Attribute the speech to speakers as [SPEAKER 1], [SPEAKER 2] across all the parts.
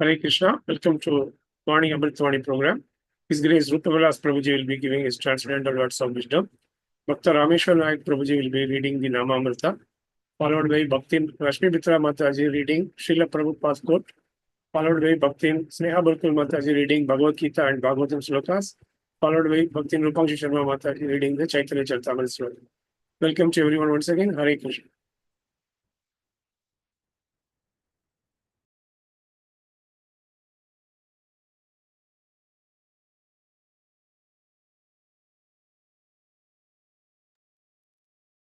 [SPEAKER 1] Hare Krishna. Welcome to Vani Amrut Vani program. His Grace Rupavilas Prabhuji will be giving his transcendental words of wisdom. Bhakta Rameshwar Nayak Prabhuji will be reading the Namamrita, followed by Bhaktin Rashmi Mitra Mataji reading Srila Prabhupada's quote, followed by Bhaktin Sneha Burkul Mataji reading Bhagavad Gita and Bhagavatam slokas, followed by Bhaktin Rupangshi Sharma Mataji reading the Chaitanya Charitamrita sloka. Welcome to everyone once again. Hare Krishna.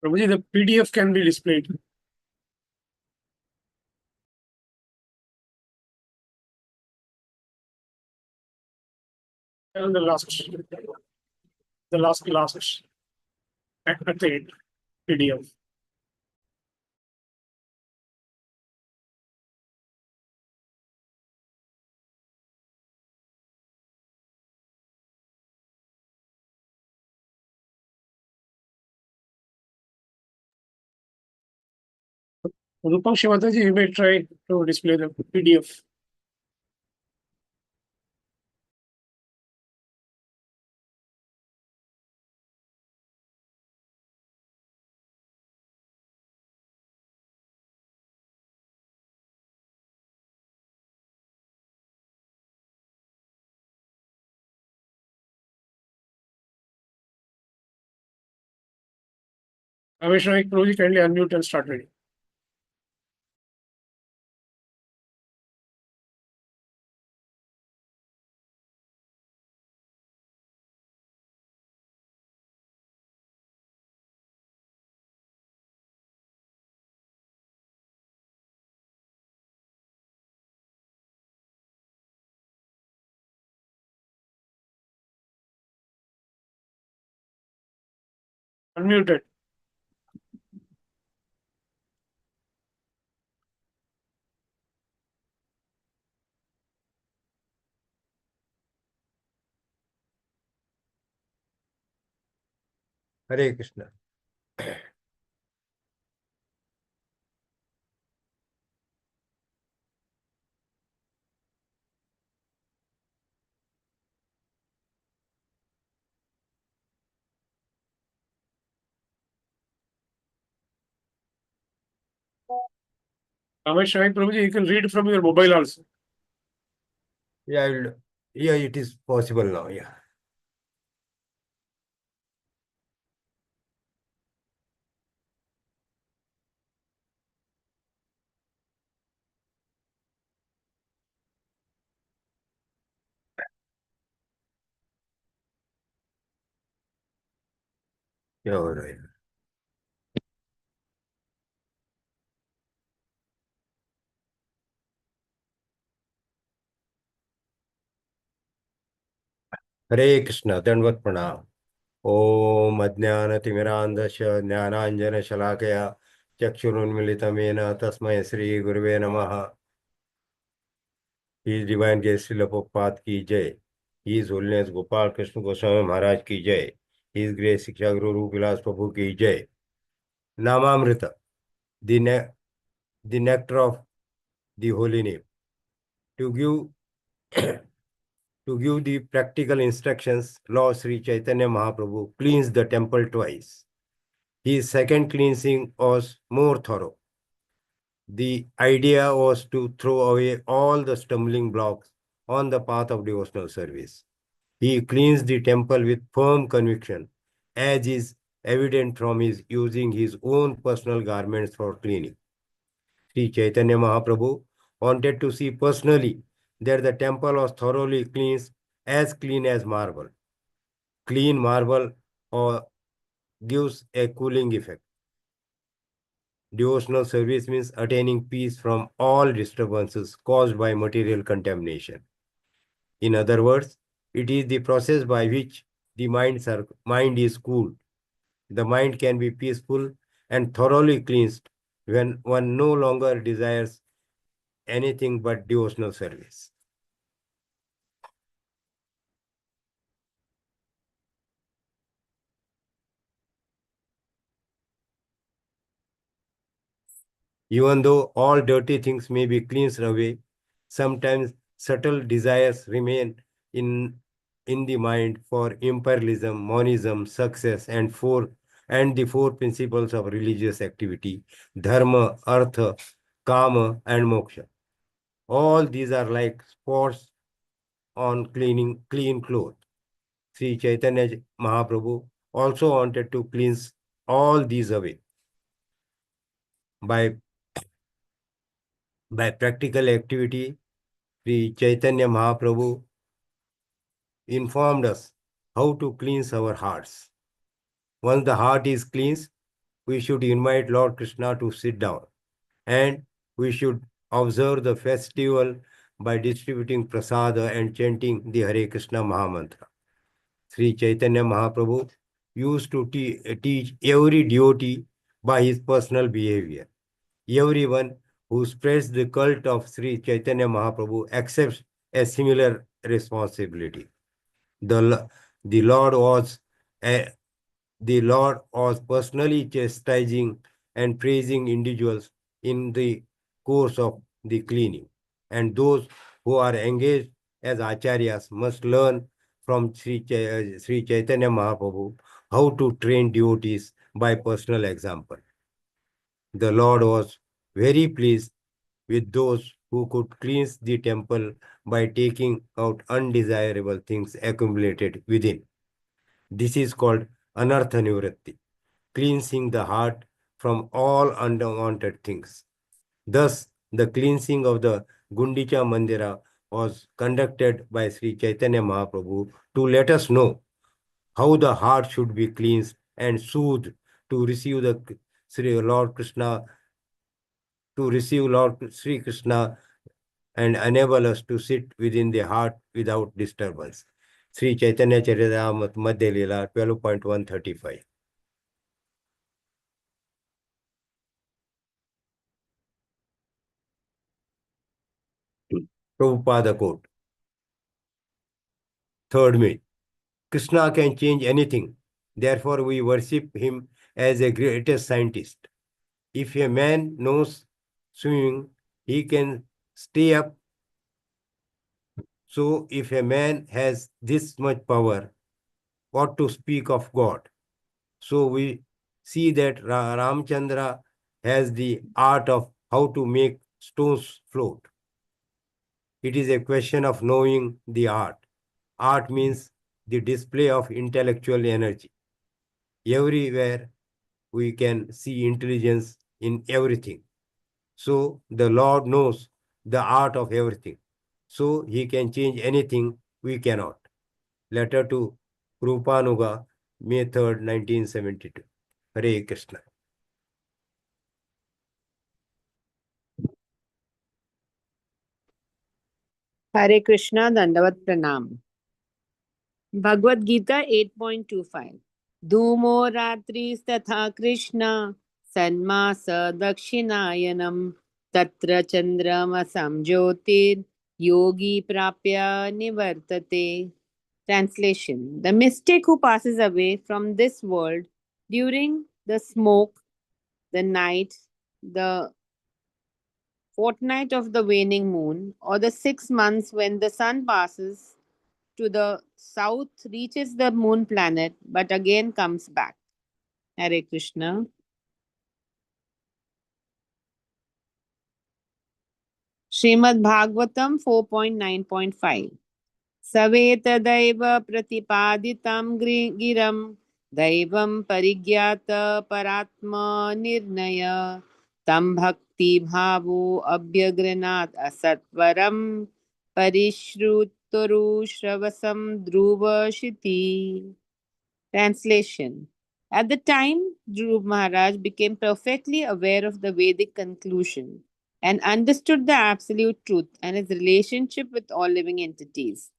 [SPEAKER 1] Prabhuji, the PDF can be displayed. And the last at the end, PDF. Rupakshi Mataji, you may try to display the PDF. Ramesh Naik Prabhuji, kindly unmute and start reading. Unmuted.
[SPEAKER 2] Hare Krishna.
[SPEAKER 1] Ramesh Naik Prabhuji, you can read from your mobile also.
[SPEAKER 2] Yeah, it is possible now. Yeah. Yeah, all right. Hare Krishna. Dandavat Pranam. Om Ajnanatimirandasya Jnananjana Shalakaya Chakshurunmilitamena Tasmai Sri Gurve Namaha. His Divine Grace Srila Prabhupada ki Jai. His Holiness Gopal Krishna Goswami Maharaj ki Jai. His Grace Shiksha Guru Rupavilas Prabhu ki Jai. Namamrita, the nectar of the holy name. To give the practical instructions, Lord Sri Chaitanya Mahaprabhu cleansed the temple twice. His second cleansing was more thorough. The idea was to throw away all the stumbling blocks on the path of devotional service. He cleansed the temple with firm conviction, as is evident from his using his own personal garments for cleaning. Sri Chaitanya Mahaprabhu wanted to see personally that the temple was thoroughly cleansed, as clean as marble. Clean marble or gives a cooling effect. Devotional service means attaining peace from all disturbances caused by material contamination. In other words, it is the process by which the mind is cooled. The mind can be peaceful and thoroughly cleansed when one no longer desires anything but devotional service. Even though all dirty things may be cleansed away, sometimes subtle desires remain in the mind for imperialism, monism, success, and the four principles of religious activity: dharma, artha, kama, and moksha. All these are like spots on clean cloth. Sri Chaitanya Mahaprabhu also wanted to cleanse all these away by practical activity. Sri Chaitanya Mahaprabhu informed us how to cleanse our hearts. Once the heart is cleansed, we should invite Lord Krishna to sit down, and we should observe the festival by distributing prasada and chanting the Hare Krishna Mahamantra. Sri Chaitanya Mahaprabhu used to teach every devotee by his personal behavior. Everyone who spreads the cult of Sri Chaitanya Mahaprabhu accepts a similar responsibility. The, the Lord was a the Lord was personally chastising and praising individuals in the course of the cleaning. And those who are engaged as acharyas must learn from Sri Chaitanya Mahaprabhu how to train devotees by personal example. The Lord was very pleased with those who could cleanse the temple by taking out undesirable things accumulated within. This is called anartha nivritti, cleansing the heart from all unwanted things. Thus, the cleansing of the Gundicha Mandira was conducted by Sri Chaitanya Mahaprabhu to let us know how the heart should be cleansed and soothed to receive the Sri Lord Krishna, to receive Lord Sri Krishna and enable us to sit within the heart without disturbance. Sri Chaitanya Charitamrita Madhya Leela 12.135. Prabhupada quote. Third myth. Krishna can change anything. Therefore, we worship him as a greatest scientist. If a man knows swimming, he can stay up. So, if a man has this much power, what to speak of God? So, we see that Ramchandra has the art of how to make stones float. It is a question of knowing the art. Art means the display of intellectual energy. Everywhere we can see intelligence in everything. So the Lord knows the art of everything. So he can change anything we cannot. Letter to Rupanuga, May 3rd, 1972. Hare Krishna.
[SPEAKER 3] Hare Krishna, Dandavat Pranam. Bhagavad Gita 8.25. Dhumo ratris tatha Krishna sanmasa dakshinayanam tatra chandrama samjyotir yogi prapya nivartate. Translation. The mystic who passes away from this world during the smoke, the night, the fortnight of the waning moon, or the 6 months when the sun passes to the south, reaches the moon planet, but again comes back. Hare Krishna. Srimad Bhagavatam 4.9.5. Savetadaiv pratipaditam giram daivam parigyata paratma nirnaya tam bhakti bhavo abhyagranat asatvaram parishruttaru shravasam dhruva shiti. Translation. At the time, Dhruv Maharaj became perfectly aware of the Vedic conclusion and understood the absolute truth and his relationship with all living entities.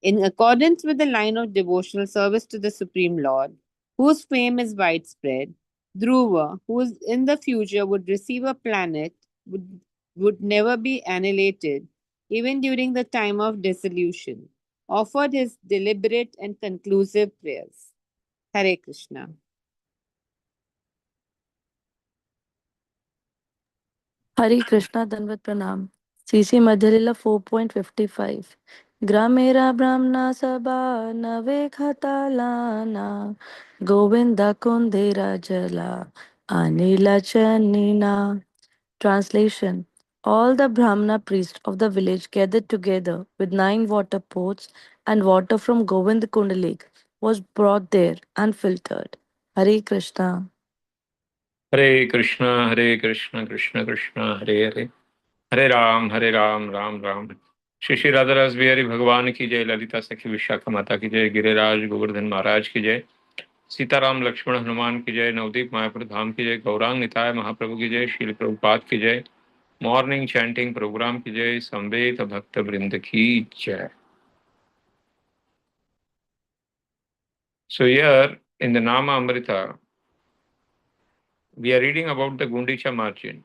[SPEAKER 3] In accordance with the line of devotional service to the Supreme Lord, whose fame is widespread, Dhruva, who in the future would receive a planet, would never be annihilated, even during the time of dissolution, offered his deliberate and conclusive prayers. Hare Krishna.
[SPEAKER 4] Hare Krishna, Dandavat Pranam. CC Madhyalila 4.55. Gramera Brahmana Sabha Nave Khatalana Govinda Kundera Jala Anila Chanina. Translation. All the Brahmana priests of the village gathered together with 9 water pots, and water from Govind Kund lake was brought there and filtered. Hare Krishna.
[SPEAKER 5] Hare Krishna, Krishna Krishna, Hare Hare. Hare Ram, Ram Ram. Shri Shri राधारस Bihari भगवान की जय, ललिता सखी विशाखा माता की जय, गिरिराज गोवर्धन महाराज की जय, सीताराम लक्ष्मण हनुमान की जय, नवदीप मायापुर धाम की जय, गौरांग निताय महाप्रभु की जय, श्रील प्रभुपाद की जय, मॉर्निंग चैंटिंग प्रोग्राम की जय, संवेद भक्त वृंद की जय. So here in the Nama Amrita, we are reading about the Gundicha margin.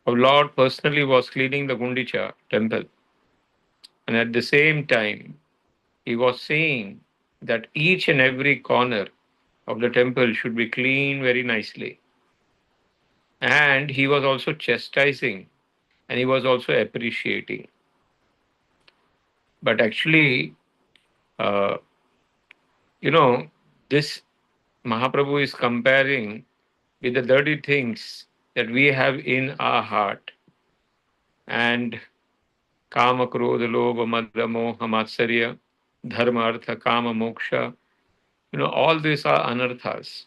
[SPEAKER 5] Our Lord personally was cleaning the Gundicha temple, and at the same time, he was saying that each and every corner of the temple should be cleaned very nicely. And he was also chastising, and he was also appreciating. But actually, uh, this Mahaprabhu is comparing with the dirty things that we have in our heart. And Kama, Krodha, Lobha, Madha, Moha, Matsarya, Dharma, Artha, Kama, Moksha, all these are anarthas.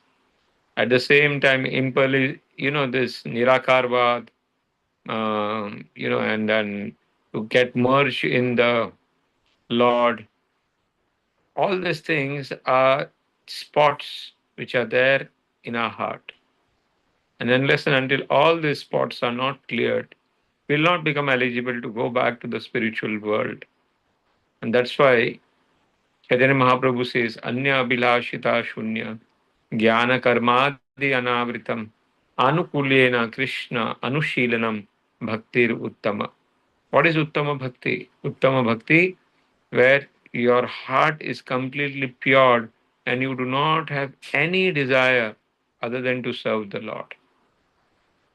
[SPEAKER 5] At the same time, this Nirakarvad, and then to get merged in the Lord. All these things are spots which are there in our heart. And unless and until all these spots are not cleared, we'll not become eligible to go back to the spiritual world. And that's why Chaitanya Mahaprabhu says, Anya Abhilashita Shunya, Jnana Karmadi Anavritam, Anukulyena Krishna Anushilanam Bhaktir Uttama. What is Uttama Bhakti? Uttama Bhakti, where your heart is completely pure and you do not have any desire other than to serve the Lord.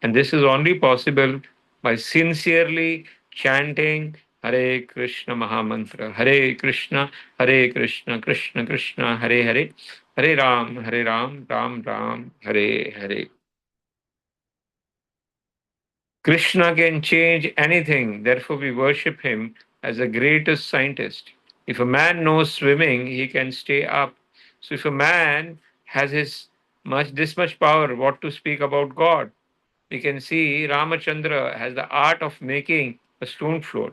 [SPEAKER 5] And this is only possible by sincerely chanting Hare Krishna Mahamantra. Hare Krishna, Krishna Krishna, Hare Hare, Hare Ram, Ram Ram, Hare Hare. Krishna can change anything, therefore we worship him as the greatest scientist. If a man knows swimming, he can stay up. So if a man has this much power, what to speak about God? We can see Ramachandra has the art of making a stone float.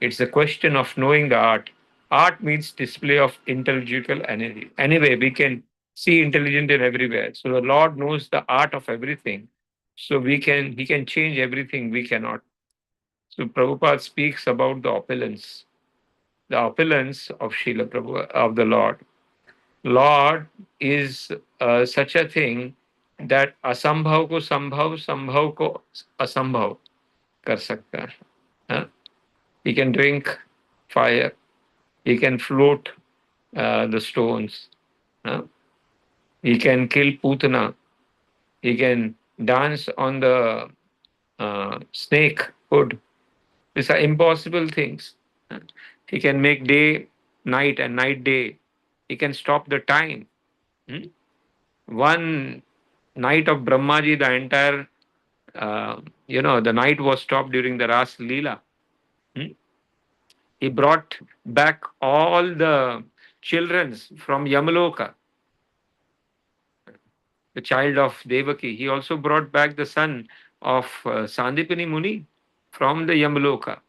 [SPEAKER 5] It's a question of knowing the art. Art means display of intellectual energy. Anyway, we can see intelligent in everywhere. So the Lord knows the art of everything. So he can change everything we cannot. So Prabhupada speaks about the opulence of Srila Prabhu, of the Lord. Lord is such a thing that असंभव को संभव, संभव को असंभव कर सकता है. Huh? He can drink fire. He can float the stones. Huh? He can kill Putana. He can dance on the snake hood. These are impossible things. Huh? He can make day night and night day. He can stop the time. One night of Brahmaji, the entire, the night was stopped during the Ras Leela. He brought back all the children from Yamaloka, the child of Devaki. He also brought back the son of Sandipani Muni from the Yamaloka.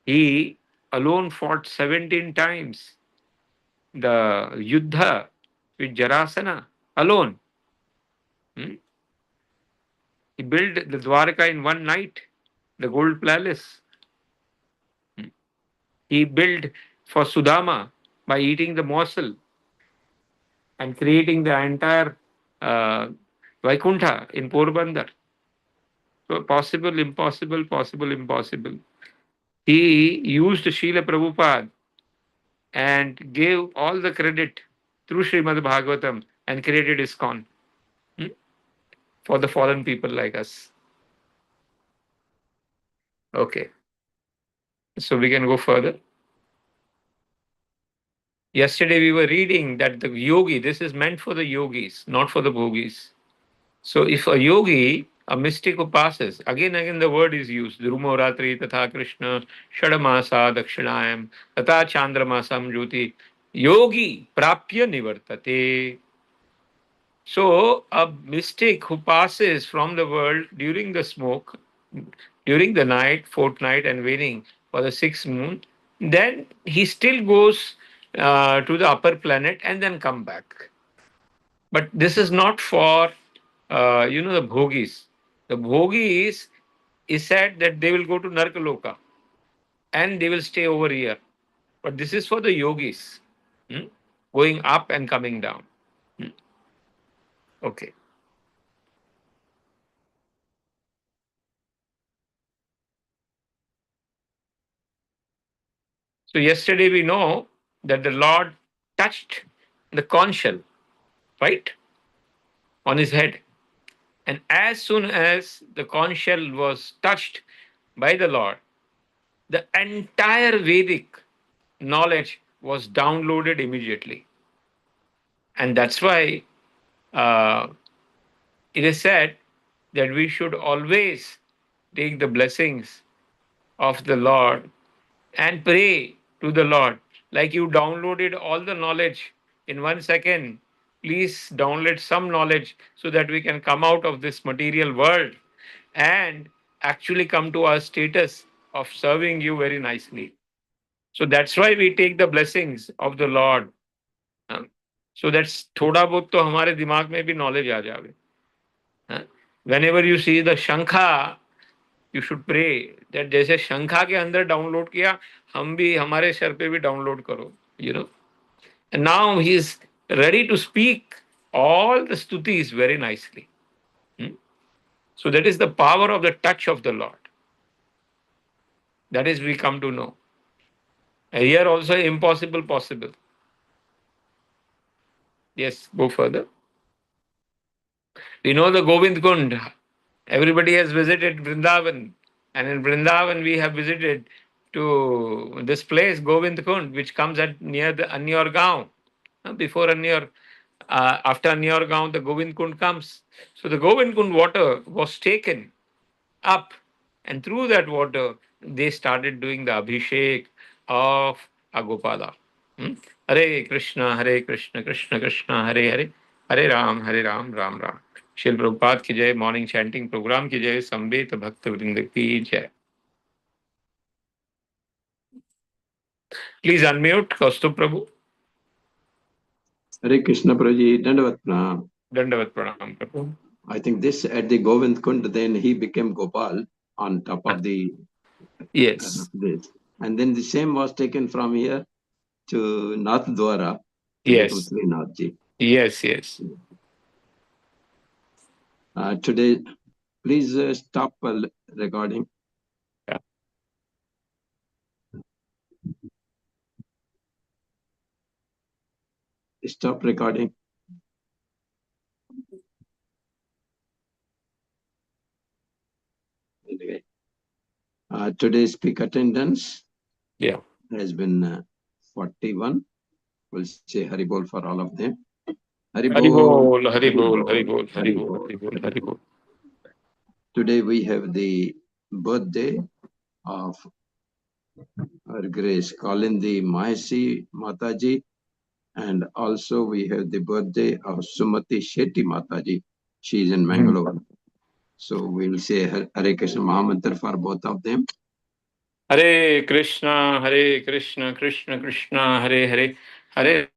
[SPEAKER 5] He alone fought 17 times the Yuddha with Jarasana alone. He built the Dwarka in one night, the gold palace. He built for Sudama by eating the morsel and creating the entire Vaikuntha in Porbandar. So possible, impossible, possible, impossible. He used Srila Prabhupada and gave all the credit through Srimad Bhagavatam and created ISKCON for the fallen people like us. Okay. So we can go further. Yesterday we were reading that the yogi, this is meant for the yogis, not for the bhogis. So if a yogi, a mystic who passes, again the word is used, Dhrumo Ratri, Tatha Krishna, Shadamasa, Dakshinayam, Tatha Chandramasam Jyoti, Yogi, Prapya Nivartate. So a mystic who passes from the world during the smoke, during the night, fortnight, and waiting for the sixth moon, then he still goes to the upper planet and then come back. But this is not for the bhogis. The bhogis is said that they will go to Narkaloka and they will stay over here. But this is for the yogis, hmm, going up and coming down. Hmm. Okay. So yesterday we know that the Lord touched the conch shell, right, on his head. And as soon as the conch shell was touched by the Lord, the entire Vedic knowledge was downloaded immediately. And that's why uh, it is said that we should always take the blessings of the Lord and pray to the Lord. Like you downloaded all the knowledge in 1 second, please download some knowledge so that we can come out of this material world and actually come to our status of serving you very nicely. So that's why we take the blessings of the Lord. So that's थोड़ा बहुत तो हमारे दिमाग में भी knowledge आ जावे. Whenever you see the Shankha, you should pray that जैसे शंखा के अंदर डाउनलोड किया हम भी हमारे सर पे भी डाउनलोड करो, and now he is ready to speak all the stutis very nicely. So that is the power of the touch of the Lord. That is we come to know. And here also impossible possible. Yes, go further. We know the Govind Kund. Everybody has visited Vrindavan, and in Vrindavan we have visited to this place Govind Kund, which comes at near the Anyor Gaon. Before Anyor, after Anyor Gaon, the Govind Kund comes. So the Govind Kund water was taken up, and through that water they started doing the Abhishek of Agopala. Hare Krishna, Krishna Krishna, Hare Hare, Hare Ram, Ram Ram. शिल प्रभुपाद की जय. Morning chanting programme की जय. संवेत भक्त वृंद की जय. Please unmute Kaustubh Prabhu.
[SPEAKER 6] Hare Krishna Prabhuji, Dandavat Pranam.
[SPEAKER 5] दंडवत प्रणाम प्रभु.
[SPEAKER 6] I think this at the Govind Kund, then he became Gopal on top of the
[SPEAKER 5] Yes.
[SPEAKER 6] this. And then the same was taken from here to Nath Dwara to become
[SPEAKER 5] Yes.
[SPEAKER 6] Srinathji.
[SPEAKER 5] Yes.
[SPEAKER 6] Today, please stop recording.
[SPEAKER 5] Yeah.
[SPEAKER 6] Stop recording. Anyway, today's peak attendance has been 41. We'll say Hari Bol for all of them. Hari Bol,
[SPEAKER 5] Hari Bol, Hari Bol, Hari Bol, Hari Bol, Hari Bol.
[SPEAKER 6] Today we have the birthday of Her Grace Kalindi Mahesi Mataji, and also we have the birthday of Sumati Shetty Mataji. She is in Mangalore. So we will say Hare Krishna Mahamantra for both of them.
[SPEAKER 5] Hare Krishna, Krishna Krishna, Hare Hare, Hare